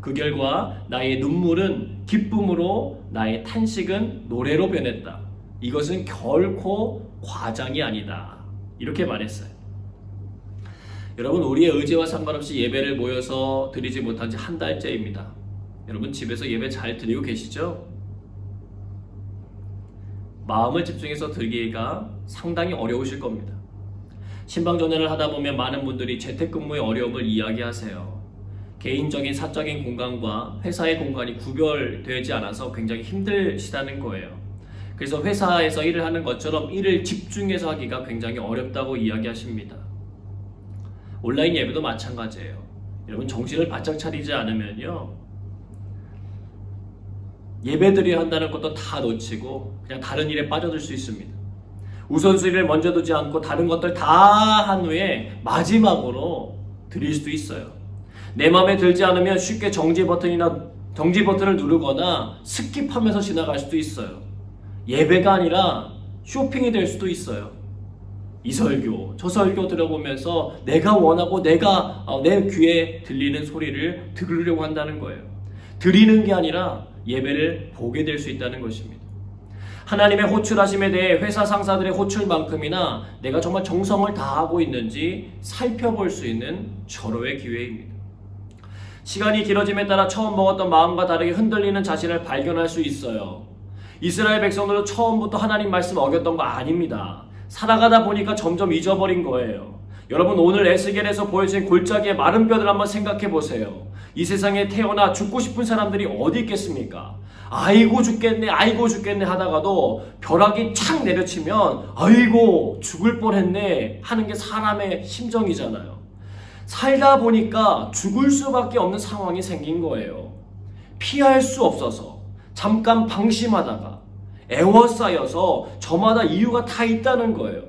그 결과 나의 눈물은 기쁨으로 나의 탄식은 노래로 변했다. 이것은 결코 과장이 아니다. 이렇게 말했어요. 여러분, 우리의 의지와 상관없이 예배를 모여서 드리지 못한 지 한 달째입니다. 여러분, 집에서 예배 잘 드리고 계시죠? 마음을 집중해서 드리기가 상당히 어려우실 겁니다. 신방전회를 하다 보면 많은 분들이 재택근무의 어려움을 이야기하세요. 개인적인 사적인 공간과 회사의 공간이 구별되지 않아서 굉장히 힘드시다는 거예요. 그래서 회사에서 일을 하는 것처럼 일을 집중해서 하기가 굉장히 어렵다고 이야기하십니다. 온라인 예배도 마찬가지예요. 여러분, 정신을 바짝 차리지 않으면요, 예배드려야 한다는 것도 다 놓치고 그냥 다른 일에 빠져들 수 있습니다. 우선순위를 먼저 두지 않고 다른 것들 다 한 후에 마지막으로 드릴 수도 있어요. 내 마음에 들지 않으면 쉽게 정지 버튼을 누르거나 스킵하면서 지나갈 수도 있어요. 예배가 아니라 쇼핑이 될 수도 있어요. 이 설교, 저 설교 들어보면서 내가 원하고 내가 내 귀에 들리는 소리를 들으려고 한다는 거예요. 드리는 게 아니라 예배를 보게 될 수 있다는 것입니다. 하나님의 호출하심에 대해 회사 상사들의 호출만큼이나 내가 정말 정성을 다하고 있는지 살펴볼 수 있는 절호의 기회입니다. 시간이 길어짐에 따라 처음 먹었던 마음과 다르게 흔들리는 자신을 발견할 수 있어요. 이스라엘 백성들도 처음부터 하나님 말씀 어겼던 거 아닙니다. 살아가다 보니까 점점 잊어버린 거예요. 여러분, 오늘 에스겔에서 보여진 골짜기의 마른 뼈들 한번 생각해 보세요. 이 세상에 태어나 죽고 싶은 사람들이 어디 있겠습니까? 아이고 죽겠네, 아이고 죽겠네 하다가도 벼락이 착 내려치면 아이고 죽을 뻔했네 하는 게 사람의 심정이잖아요. 살다 보니까 죽을 수밖에 없는 상황이 생긴 거예요. 피할 수 없어서 잠깐 방심하다가 애워싸여서 저마다 이유가 다 있다는 거예요.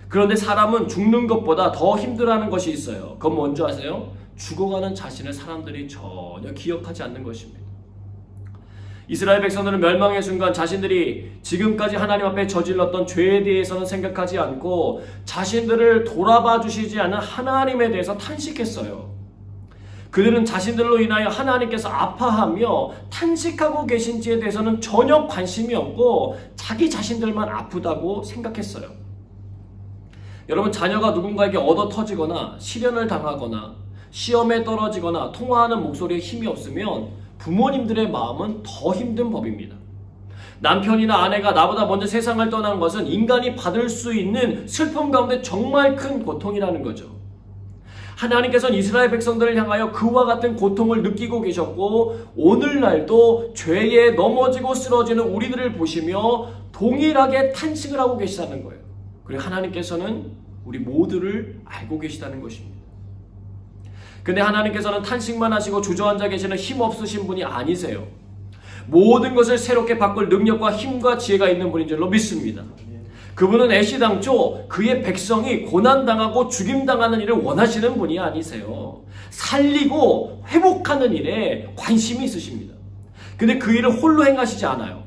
그런데 사람은 죽는 것보다 더 힘들어하는 것이 있어요. 그건 뭔지 아세요? 죽어가는 자신을 사람들이 전혀 기억하지 않는 것입니다. 이스라엘 백성들은 멸망의 순간 자신들이 지금까지 하나님 앞에 저질렀던 죄에 대해서는 생각하지 않고 자신들을 돌아봐 주시지 않은 하나님에 대해서 탄식했어요. 그들은 자신들로 인하여 하나님께서 아파하며 탄식하고 계신지에 대해서는 전혀 관심이 없고 자기 자신들만 아프다고 생각했어요. 여러분, 자녀가 누군가에게 얻어 터지거나 시련을 당하거나 시험에 떨어지거나 통화하는 목소리에 힘이 없으면 부모님들의 마음은 더 힘든 법입니다. 남편이나 아내가 나보다 먼저 세상을 떠난 것은 인간이 받을 수 있는 슬픔 가운데 정말 큰 고통이라는 거죠. 하나님께서는 이스라엘 백성들을 향하여 그와 같은 고통을 느끼고 계셨고 오늘날도 죄에 넘어지고 쓰러지는 우리들을 보시며 동일하게 탄식을 하고 계시다는 거예요. 그리고 하나님께서는 우리 모두를 알고 계시다는 것입니다. 근데 하나님께서는 탄식만 하시고 주저앉아 계시는 힘없으신 분이 아니세요. 모든 것을 새롭게 바꿀 능력과 힘과 지혜가 있는 분인 줄로 믿습니다. 그분은 애시당초 그의 백성이 고난당하고 죽임당하는 일을 원하시는 분이 아니세요. 살리고 회복하는 일에 관심이 있으십니다. 근데 그 일을 홀로 행하시지 않아요.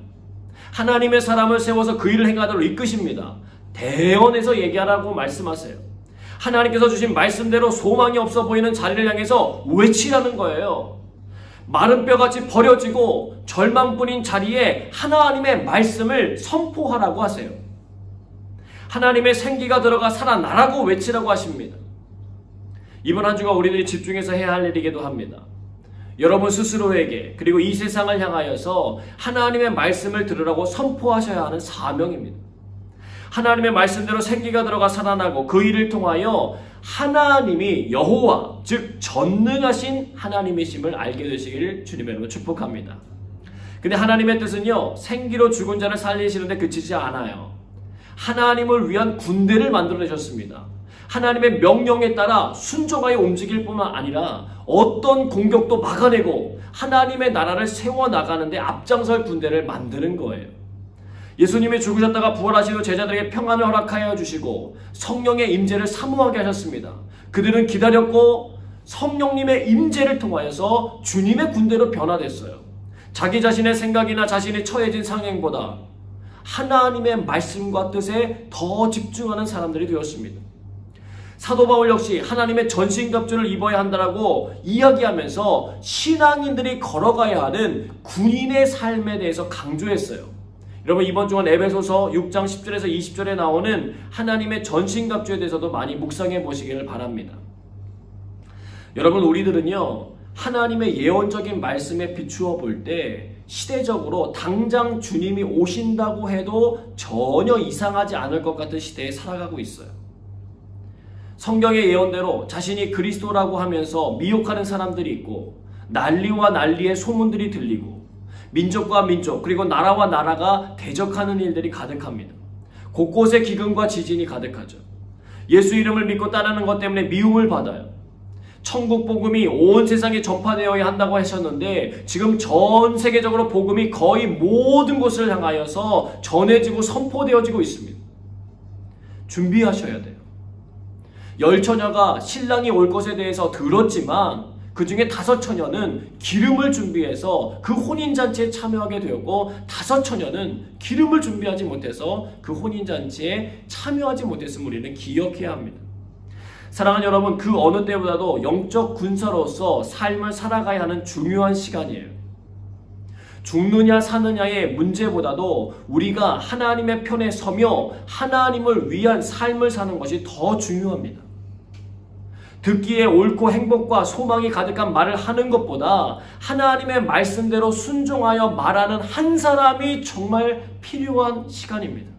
하나님의 사람을 세워서 그 일을 행하도록 이끄십니다. 대언해서 얘기하라고 말씀하세요. 하나님께서 주신 말씀대로 소망이 없어 보이는 자리를 향해서 외치라는 거예요. 마른 뼈같이 버려지고 절망뿐인 자리에 하나님의 말씀을 선포하라고 하세요. 하나님의 생기가 들어가 살아나라고 외치라고 하십니다. 이번 한 주가 우리들이 집중해서 해야 할 일이기도 합니다. 여러분 스스로에게 그리고 이 세상을 향하여서 하나님의 말씀을 들으라고 선포하셔야 하는 사명입니다. 하나님의 말씀대로 생기가 들어가 살아나고 그 일을 통하여 하나님이 여호와 즉 전능하신 하나님이심을 알게 되시기를 주님의 이름으로 축복합니다. 근데 하나님의 뜻은요, 생기로 죽은 자를 살리시는데 그치지 않아요. 하나님을 위한 군대를 만들어내셨습니다. 하나님의 명령에 따라 순종하여 움직일 뿐만 아니라 어떤 공격도 막아내고 하나님의 나라를 세워나가는데 앞장설 군대를 만드는 거예요. 예수님이 죽으셨다가 부활하신 후 제자들에게 평안을 허락하여 주시고 성령의 임재를 사모하게 하셨습니다. 그들은 기다렸고 성령님의 임재를 통하여서 주님의 군대로 변화됐어요. 자기 자신의 생각이나 자신이 처해진 상황보다 하나님의 말씀과 뜻에 더 집중하는 사람들이 되었습니다. 사도 바울 역시 하나님의 전신갑주를 입어야 한다라고 이야기하면서 신앙인들이 걸어가야 하는 군인의 삶에 대해서 강조했어요. 여러분 이번 주간 에베소서 6장 10절에서 20절에 나오는 하나님의 전신갑주에 대해서도 많이 묵상해 보시기를 바랍니다. 여러분 우리들은요 하나님의 예언적인 말씀에 비추어 볼 때 시대적으로 당장 주님이 오신다고 해도 전혀 이상하지 않을 것 같은 시대에 살아가고 있어요. 성경의 예언대로 자신이 그리스도라고 하면서 미혹하는 사람들이 있고 난리와 난리의 소문들이 들리고 민족과 민족 그리고 나라와 나라가 대적하는 일들이 가득합니다. 곳곳에 기근과 지진이 가득하죠. 예수 이름을 믿고 따르는 것 때문에 미움을 받아요. 천국 복음이 온 세상에 전파되어야 한다고 하셨는데 지금 전 세계적으로 복음이 거의 모든 곳을 향하여서 전해지고 선포되어지고 있습니다. 준비하셔야 돼요. 열 처녀가 신랑이 올 것에 대해서 들었지만 그 중에 5처녀는 기름을 준비해서 그 혼인잔치에 참여하게 되었고 5처녀는 기름을 준비하지 못해서 그 혼인잔치에 참여하지 못했음을 우리는 기억해야 합니다. 사랑하는 여러분, 그 어느 때보다도 영적 군사로서 삶을 살아가야 하는 중요한 시간이에요. 죽느냐 사느냐의 문제보다도 우리가 하나님의 편에 서며 하나님을 위한 삶을 사는 것이 더 중요합니다. 듣기에 옳고 행복과 소망이 가득한 말을 하는 것보다 하나님의 말씀대로 순종하여 말하는 한 사람이 정말 필요한 시간입니다.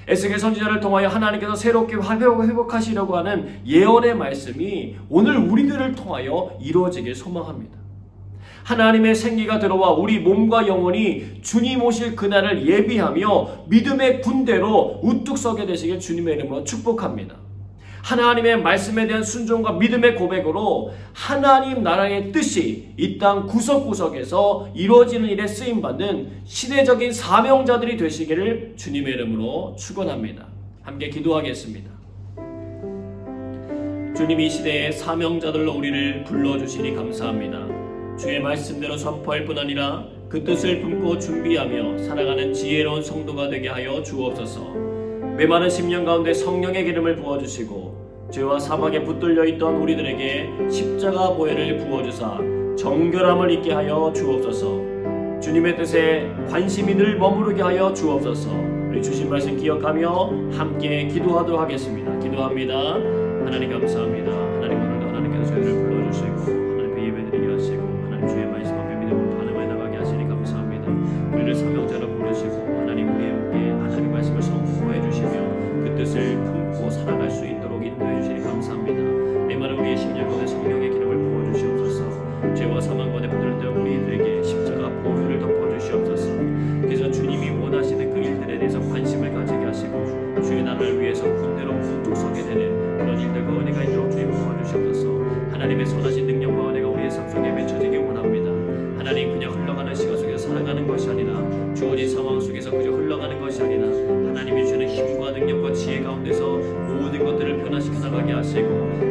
에스겔 선지자를 통하여 하나님께서 새롭게 회복하시려고 하는 예언의 말씀이 오늘 우리들을 통하여 이루어지길 소망합니다. 하나님의 생기가 들어와 우리 몸과 영혼이 주님 오실 그날을 예비하며 믿음의 군대로 우뚝 서게 되시길 주님의 이름으로 축복합니다. 하나님의 말씀에 대한 순종과 믿음의 고백으로 하나님 나라의 뜻이 이 땅 구석구석에서 이루어지는 일에 쓰임받는 시대적인 사명자들이 되시기를 주님의 이름으로 축원합니다. 함께 기도하겠습니다. 주님 이 시대에 사명자들로 우리를 불러주시니 감사합니다. 주의 말씀대로 선포할 뿐 아니라 그 뜻을 품고 준비하며 살아가는 지혜로운 성도가 되게 하여 주옵소서. 메마른 심령 가운데 성령의 기름을 부어주시고 죄와 사막에 붙들려 있던 우리들에게 십자가 보혈을 부어주사 정결함을 있게 하여 주옵소서. 주님의 뜻에 관심이 늘 머무르게 하여 주옵소서. 우리 주신 말씀 기억하며 함께 기도하도록 하겠습니다. 기도합니다. 하나님 감사합니다. 하나님 오늘도 하나님께서 저희를 불러주시고 하나님의 예배드리게 하시고 하나님 주의 말씀 앞에 믿음으로 반응해 나가게 하시니 감사합니다. 우리를 사명자로 부르시고 하나님 우리에게 하나님의 말씀을 선포해 주시며 그 뜻을 품고 살아갈 수 있도록 인도해 주시니 감사합니다. 메마른 우리의 심령 가운데 성령의 기름을 부어주시옵소서. 죄와 사망 가운데 붙들렸던 우리들에게 십자가 보혈을 덮어주시옵소서. 그래서 주님이 원하시는 그 일들에 대해서 관심을 가지게 하시고 주의 나라를 위해서 군대로 우뚝 서게 되는 그런 일들과 은혜가 있도록 주님 도와주시옵소서. 하나님의 선하신 능력과 은혜가 우리의 삶 속에 맺혀지기 원합니다. 하나님 그냥 흘러가는 시간 속에서 살아가는 것이 아니라 주어진 상황 속에서 그저 흘러가는 것이 아니라 하나님이 주는 힘과 능력과 지혜 가운데서 모든 것들을 변화시켜 나가게 하시고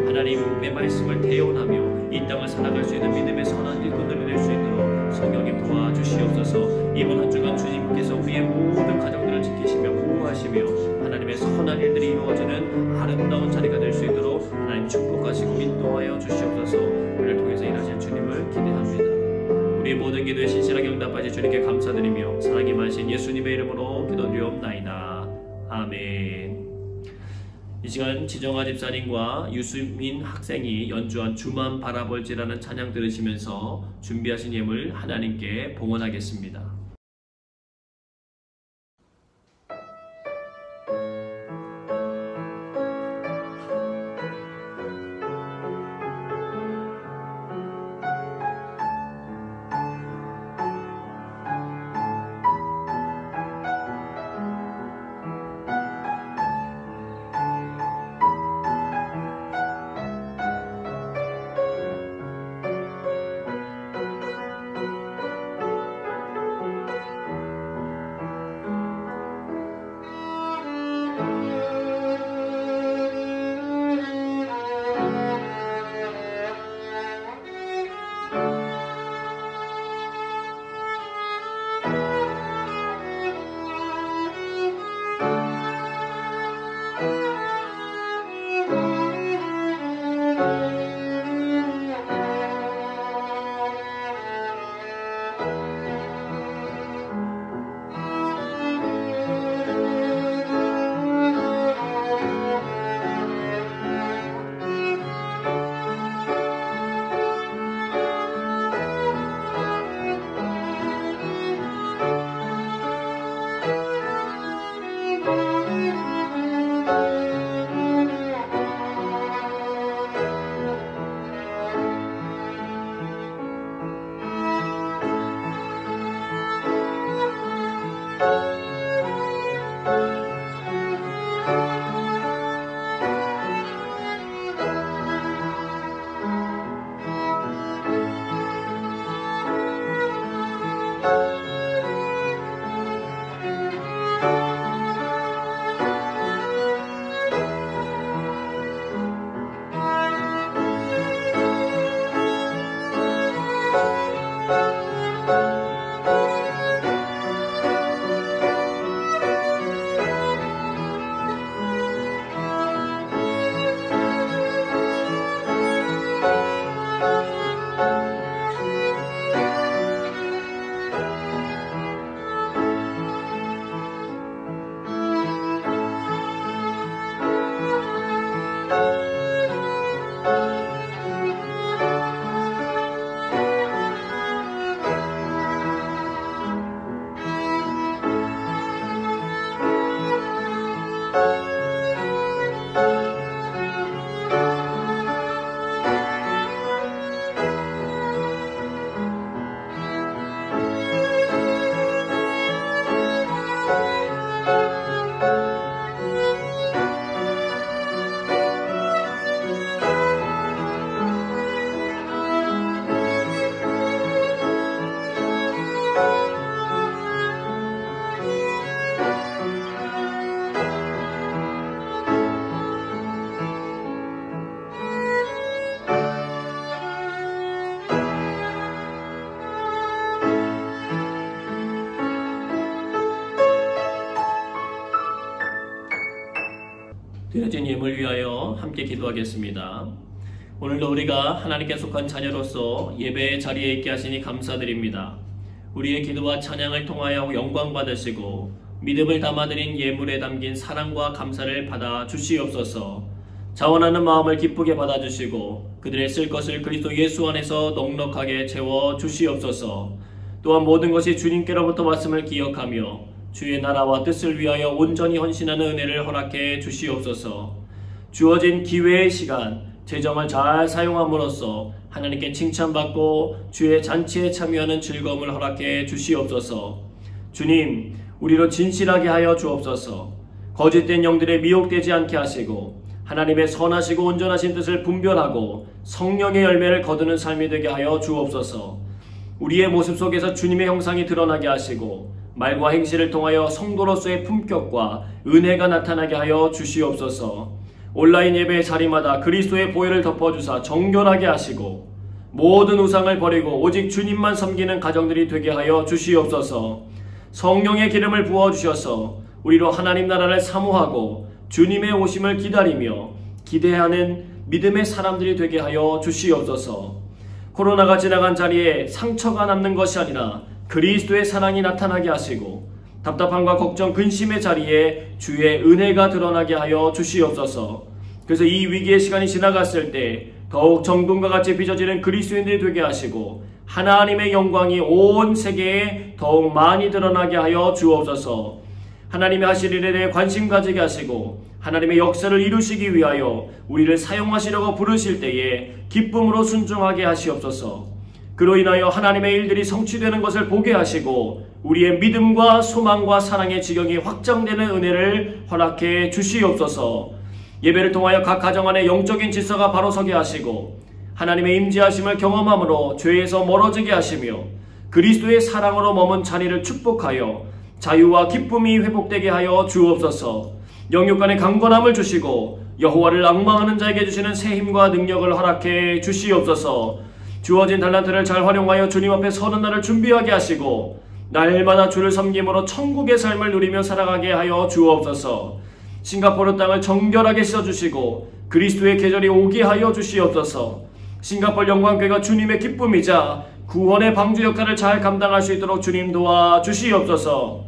하나님의 말씀을 대언하며 이 땅을 살아갈 수 있는 믿음의 선한 일꾼들이 될 수 있도록 성령님 도와주시옵소서. 이번 한 주간 주님께서 우리의 모든 가정들을 지키시며 보호하시며 하나님의 선한 일들이 이루어지는 아름다운 자리가 될 수 있도록 하나님 축복하시고 인도하여 주시옵소서. 우리를 통해서 일하실 주님을 기대합니다. 우리의 모든 기도에 신실하게 응답하실 주님께 감사드리며 사랑이 많으신 예수님의 이름으로 기도드리옵나이다. 아멘. 이 시간 지정아 집사님과 유수민 학생이 연주한 주만 바라볼지라는 찬양 들으시면서 준비하신 예물 하나님께 봉헌하겠습니다. 드려진 예물 위하여 함께 기도하겠습니다. 오늘도 우리가 하나님께 속한 자녀로서 예배의 자리에 있게 하시니 감사드립니다. 우리의 기도와 찬양을 통하여 영광 받으시고 믿음을 담아드린 예물에 담긴 사랑과 감사를 받아 주시옵소서. 자원하는 마음을 기쁘게 받아주시고 그들의 쓸 것을 그리스도 예수 안에서 넉넉하게 채워 주시옵소서. 또한 모든 것이 주님께로부터 왔음을 기억하며 주의 나라와 뜻을 위하여 온전히 헌신하는 은혜를 허락해 주시옵소서. 주어진 기회의 시간 재정을 잘 사용함으로써 하나님께 칭찬받고 주의 잔치에 참여하는 즐거움을 허락해 주시옵소서. 주님, 우리로 진실하게 하여 주옵소서. 거짓된 영들에 미혹되지 않게 하시고 하나님의 선하시고 온전하신 뜻을 분별하고 성령의 열매를 거두는 삶이 되게 하여 주옵소서. 우리의 모습 속에서 주님의 형상이 드러나게 하시고 말과 행실을 통하여 성도로서의 품격과 은혜가 나타나게 하여 주시옵소서. 온라인 예배의 자리마다 그리스도의 보혈을 덮어주사 정결하게 하시고 모든 우상을 버리고 오직 주님만 섬기는 가정들이 되게 하여 주시옵소서. 성령의 기름을 부어주셔서 우리로 하나님 나라를 사모하고 주님의 오심을 기다리며 기대하는 믿음의 사람들이 되게 하여 주시옵소서. 코로나가 지나간 자리에 상처가 남는 것이 아니라 그리스도의 사랑이 나타나게 하시고 답답함과 걱정, 근심의 자리에 주의 은혜가 드러나게 하여 주시옵소서. 그래서 이 위기의 시간이 지나갔을 때 더욱 정금과 같이 빚어지는 그리스도인들이 되게 하시고 하나님의 영광이 온 세계에 더욱 많이 드러나게 하여 주옵소서. 하나님의 하실 일에 대해 관심 가지게 하시고 하나님의 역사를 이루시기 위하여 우리를 사용하시려고 부르실 때에 기쁨으로 순종하게 하시옵소서. 그로 인하여 하나님의 일들이 성취되는 것을 보게 하시고 우리의 믿음과 소망과 사랑의 지경이 확장되는 은혜를 허락해 주시옵소서. 예배를 통하여 각 가정 안에 영적인 질서가 바로 서게 하시고 하나님의 임재하심을 경험함으로 죄에서 멀어지게 하시며 그리스도의 사랑으로 머문 자리를 축복하여 자유와 기쁨이 회복되게 하여 주옵소서. 영육 간의 강건함을 주시고 여호와를 앙망하는 자에게 주시는 새 힘과 능력을 허락해 주시옵소서. 주어진 달란트를 잘 활용하여 주님 앞에 서는 날을 준비하게 하시고 날마다 주를 섬김으로 천국의 삶을 누리며 살아가게 하여 주옵소서. 싱가포르 땅을 정결하게 씻어주시고 그리스도의 계절이 오게 하여 주시옵소서. 싱가포르 영광교회가 주님의 기쁨이자 구원의 방주 역할을 잘 감당할 수 있도록 주님 도와주시옵소서.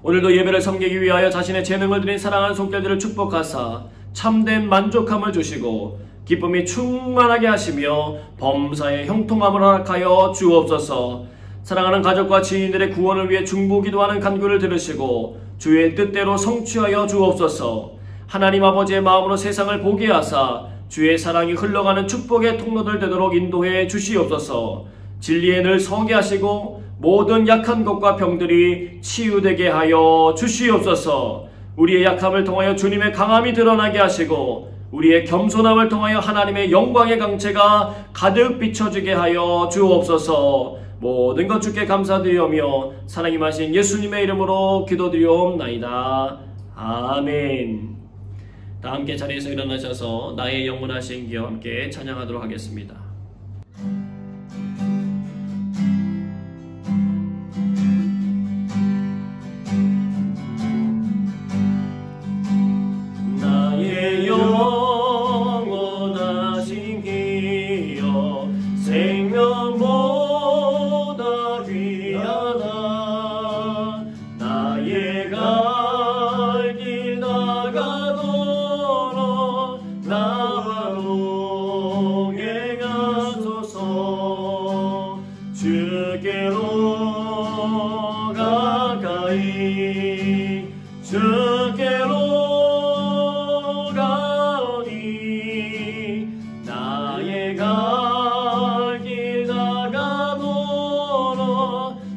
오늘도 예배를 섬기기 위하여 자신의 재능을 드린 사랑하는 손길들을 축복하사 참된 만족함을 주시고 기쁨이 충만하게 하시며 범사의 형통함을 허락하여 주옵소서. 사랑하는 가족과 지인들의 구원을 위해 중보기도하는 간구를 들으시고 주의 뜻대로 성취하여 주옵소서. 하나님 아버지의 마음으로 세상을 보게 하사 주의 사랑이 흘러가는 축복의 통로들 되도록 인도해 주시옵소서. 진리에 늘 서게 하시고 모든 약한 것과 병들이 치유되게 하여 주시옵소서. 우리의 약함을 통하여 주님의 강함이 드러나게 하시고 우리의 겸손함을 통하여 하나님의 영광의 강체가 가득 비춰지게 하여 주옵소서. 모든 것 주께 감사드리오며 사랑이 마신 예수님의 이름으로 기도드리옵나이다. 아멘. 다 함께 자리에서 일어나셔서 나의 영원하신 기와 함께 찬양하도록 하겠습니다. 나의 영원하신 기여 생명보다 귀하다. 나의 갈 길 나가도록 나와 동행하소서. 주께로 가까이 주께로 나의 갈 길 나가도록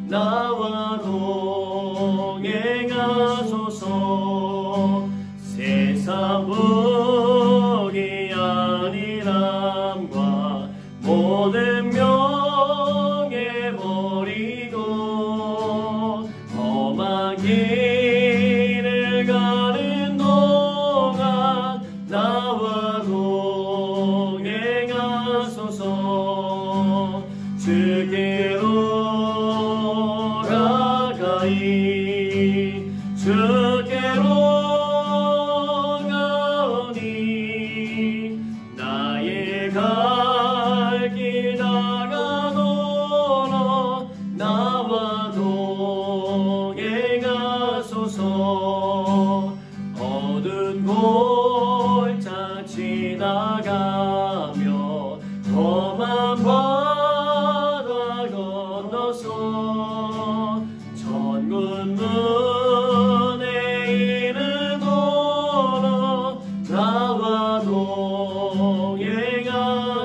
나와 동행하소서. 세상 복이 아니람과 모든 명예 버리고 험한 길을 가는 동안 나와 동행하소서. 주께로 가까이 주께로 가까이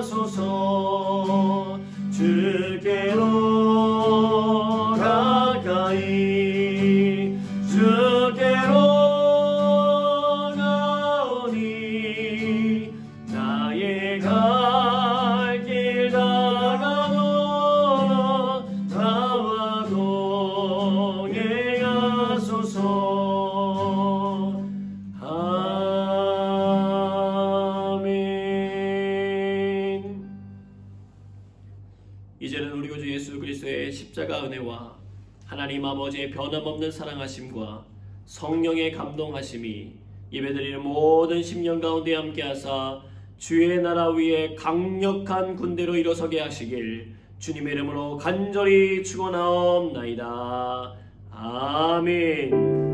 동행하소서. 주께로 가까이 주께로 나오니 나의 갈 길 다가도 나와 동행하소서. 아멘. 이제는 우리 구주 예수 그리스도의 십자가 은혜와 하나님 아버지의 변함없는 사랑하심과 성령의 감동하심이 예배드리는 모든 심령 가운데 함께하사 주의 나라 위에 강력한 군대로 일어서게 하시길 주님의 이름으로 간절히 축원하옵나이다. 아멘.